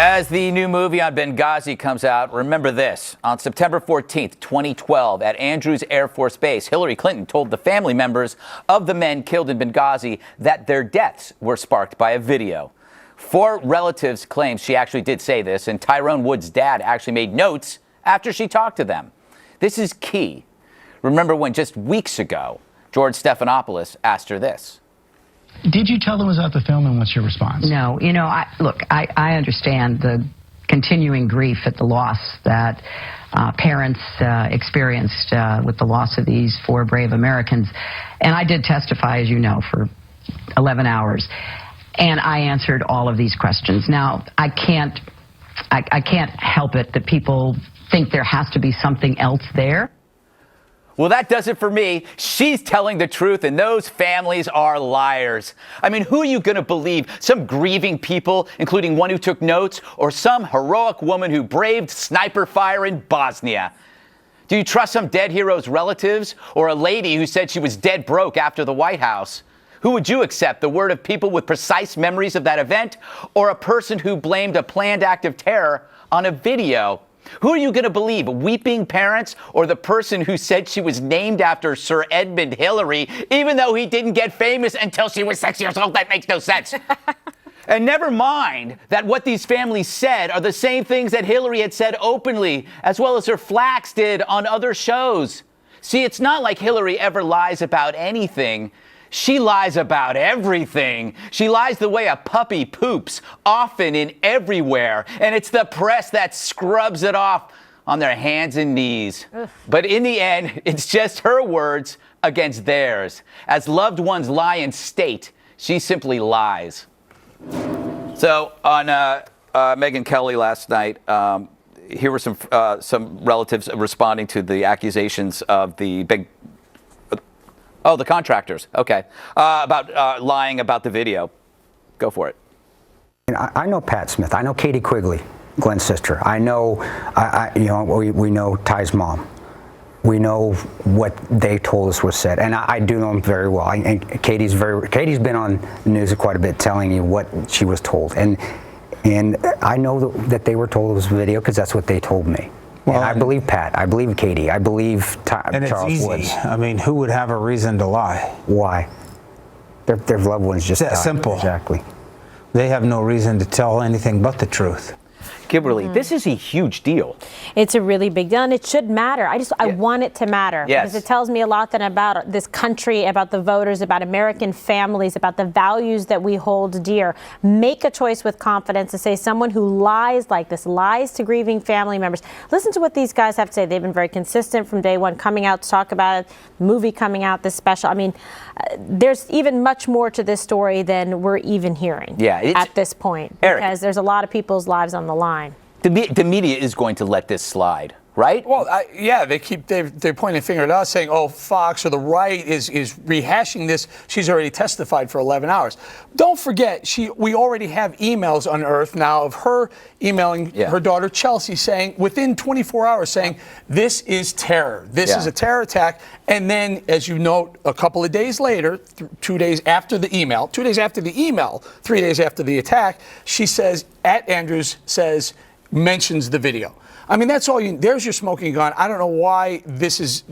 As the new movie on Benghazi comes out, remember this. On September 14th, 2012, at Andrews Air Force Base, Hillary Clinton told the family members of the men killed in Benghazi that their deaths were sparked by a video. 4 relatives claim she actually did say this, and Tyrone Wood's dad actually made notes after she talked to them. This is key. Remember when just weeks ago, George Stephanopoulos asked her this. Did you tell them about the film, and what's your response? No. You know, I understand the continuing grief at the loss that parents experienced with the loss of these 4 brave Americans. And I did testify, as you know, for 11 hours. And I answered all of these questions. Now, I can't help it that people think there has to be something else there. Well, that does it for me. She's telling the truth, and those families are liars. I mean, who are you going to believe? Some grieving people, including one who took notes, or some heroic woman who braved sniper fire in Bosnia? Do you trust some dead hero's relatives, or a lady who said she was dead broke after the White House? Who would you accept, the word of people with precise memories of that event, or a person who blamed a planned act of terror on a video? Who are you going to believe, weeping parents or the person who said she was named after Sir Edmund Hillary, even though he didn't get famous until she was 6 years old? That makes no sense. And never mind that what these families said are the same things that Hillary had said openly, as well as her flacks did on other shows. See, it's not like Hillary ever lies about anything. She lies about everything. She lies the way a puppy poops, often and everywhere. And it's the press that scrubs it off on their hands and knees. Ugh. But in the end, it's just her words against theirs. As loved ones lie in state, she simply lies. So on Megyn Kelly last night, here were some relatives responding to the accusations of the big... Oh, the contractors. Okay. About lying about the video. Go for it. I know Pat Smith. I know Katie Quigley, Glenn's sister. I know, we know Ty's mom. We know what they told us was said, and I do know them very well. And Katie's been on the news quite a bit, telling you what she was told, and I know that they were told it was a video because that's what they told me. Well, and I believe Pat. I believe Katie. I believe Charles Woods. I mean, who would have a reason to lie? Why? Their loved ones just died. Simple. Exactly. They have no reason to tell anything but the truth. Kimberly, this is a huge deal. It's a really big deal, and it should matter. I want it to matter. Yes. Because it tells me a lot then about this country, about the voters, about American families, about the values that we hold dear. Make a choice with confidence to say someone who lies like this, lies to grieving family members. Listen to what these guys have to say. They've been very consistent from day one, coming out to talk about it, movie coming out, this special. I mean, there's even much more to this story than we're even hearing at this point. Eric, because there's a lot of people's lives on the line. The media is going to let this slide, right? Well, they're pointing a finger at us, saying, "Oh, Fox or the right is rehashing this." She's already testified for 11 hours. Don't forget, we already have emails unearthed now of her emailing her daughter Chelsea, saying within 24 hours, saying this is terror. This is a terror attack. And then, as you note, a couple of days later, 2 days after the email, 3 days after the attack, she says mentions the video. I mean, that's all there's your smoking gun. I don't know why this is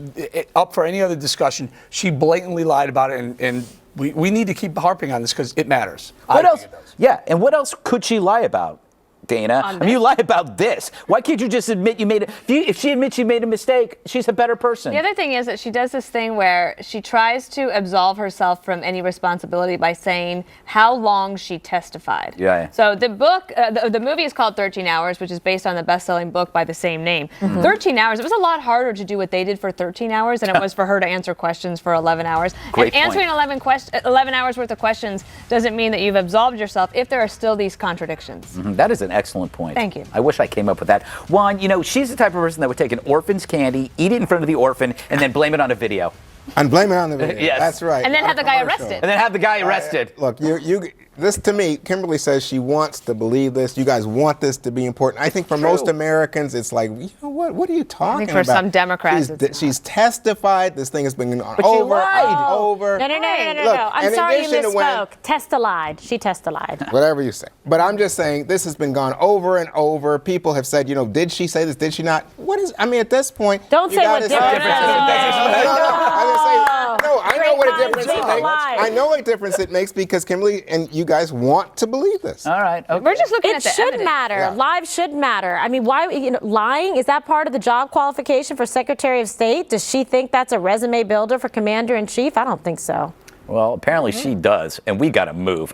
up for any other discussion. She blatantly lied about it, and we need to keep harping on this because it matters. What else? Yeah, and what else could she lie about, Dana? I mean, you lie about this. Why can't you just admit you made it? If she admits she made a mistake, she's a better person. The other thing is that she does this thing where she tries to absolve herself from any responsibility by saying how long she testified. Yeah. So the book, the movie is called 13 Hours, which is based on the best-selling book by the same name. 13 hours. It was a lot harder to do what they did for 13 hours than it was for her to answer questions for 11 hours. Great and answering point. 11 hours worth of questions doesn't mean that you've absolved yourself if there are still these contradictions. That is an excellent point. Thank you. I wish I came up with that. Juan, she's the type of person that would take an orphan's candy, eat it in front of the orphan, and then blame it on a video. And blame it on the video. Yes. That's right. And then have the guy arrested. And then have the guy arrested. Look, this to me, Kimberly says she wants to believe this. You guys want this to be important. I think for most Americans, it's like, you know what? What are you talking for about? some Democrats, she's testified. This thing has been going on But she over lied. and over. No. Look, I'm in sorry you addition to when- misspoke. Testa lied. She Testa lied. Whatever you say. But I'm just saying this has been gone over and over. People have said, did she say this? Did she not? At this point, Don't you say what gotta difference I know what a difference it Great makes. minds I know what difference it makes because Kimberly and you guys want to believe this. All right. Okay. We're just looking at It the should evidence. matter. Yeah. Lives should matter. I mean, why, lying, is that part of the job qualification for Secretary of State? Does she think that's a resume builder for Commander in Chief? I don't think so. Well, apparently she does, and we got to move.